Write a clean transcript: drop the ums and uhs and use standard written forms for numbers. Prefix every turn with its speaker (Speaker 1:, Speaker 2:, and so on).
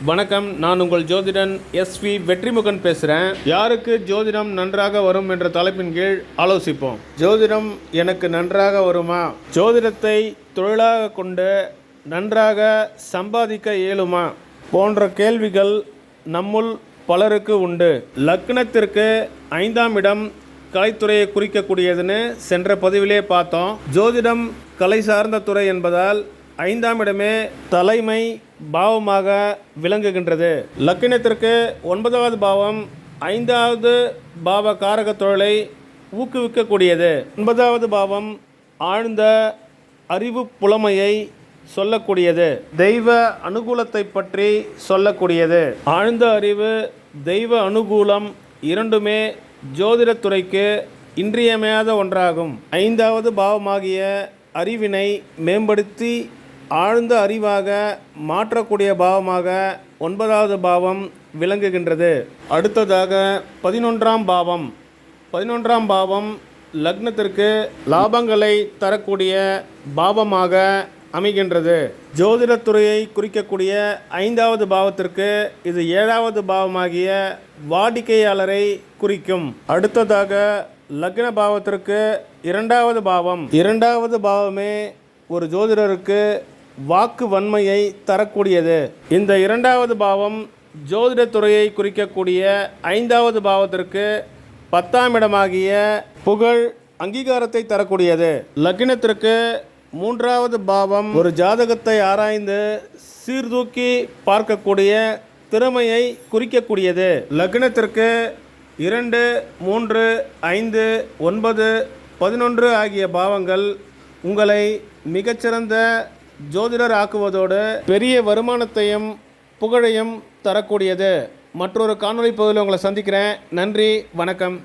Speaker 1: வணக்கம், நான் உங்கள் ஜோதிடன் எஸ்வி வெற்றிமுகன் பேசுகிறேன். யாருக்கு ஜோதிடம் நன்றாக வரும் என்ற தலைப்பின் கீழ் ஆலோசிப்போம். ஜோதிடம் எனக்கு நன்றாக வருமா? ஜோதிடத்தை தொழிலாக கொண்டு நன்றாக சம்பாதிக்க இயலுமா போன்ற கேள்விகள் நம்முள் பலருக்கு உண்டு. லக்னத்திற்கு 5ஆம் இடம் கலைத்துறையை குறிக்கக்கூடியதுன்னு சென்ற பதிவிலே பார்த்தோம். ஜோதிடம் கலை சார்ந்த துறை என்பதால் 5ஆம் இடமே தலைமை பாவமாக விளங்குகின்றது. லக்கினத்திற்கு 9வது பாவம் 5வது பாவ காரக தொழிலை ஊக்குவிக்கக்கூடியது. 9வது பாவம் ஆழ்ந்த அறிவு புலமையை சொல்லக்கூடியது. தெய்வ அனுகூலத்தை பற்றி சொல்லக்கூடியது. ஆழ்ந்த அறிவு, தெய்வ அனுகூலம் இரண்டுமே ஜோதிடத்துறைக்கு இன்றியமையாத ஒன்றாகும். 5வது பாவமாகிய அறிவினை மேம்படுத்தி ஆழ்ந்த அறிவாக மாற்றக்கூடிய பாவமாக 9வது பாவம் விளங்குகின்றது. அடுத்ததாக 11ஆம் பாவம். 11ஆம் பாவம் லக்னத்திற்கு லாபங்களை தரக்கூடிய பாவமாக அமைகின்றது. ஜோதிடத்துறையை குறிக்கக்கூடிய 5வது பாவத்திற்கு இது 7வது பாவமாகிய வாடிக்கையாளரை குறிக்கும். அடுத்ததாக லக்ன பாவத்திற்கு 2வது பாவம். 2வது பாவமே ஒரு ஜோதிடருக்கு வாக்கு வன்மையை தரக்கூடியது. இந்த 2வது பாவம் ஜோதிடத்துறையை குறிக்கக்கூடிய 5வது பாவத்திற்கு 10ஆம் இடமாகிய புகழ் அங்கீகாரத்தை தரக்கூடியது. லக்னத்திற்கு 3வது பாவம் ஒரு ஜாதகத்தை ஆராய்ந்து சீர்தூக்கி பார்க்கக்கூடிய திறமையை குறிக்கக்கூடியது. லக்னத்திற்கு 2, 3, 5, 9, 11 ஆகிய பாவங்கள் உங்களை மிகச்சிறந்த ஜோதிடர் ஆக்குவதோடு பெரிய வருமானத்தையும் புகழையும் தரக்கூடியது. மற்றொரு காணொளி பகுதியில் உங்களை சந்திக்கிறேன். நன்றி, வணக்கம்.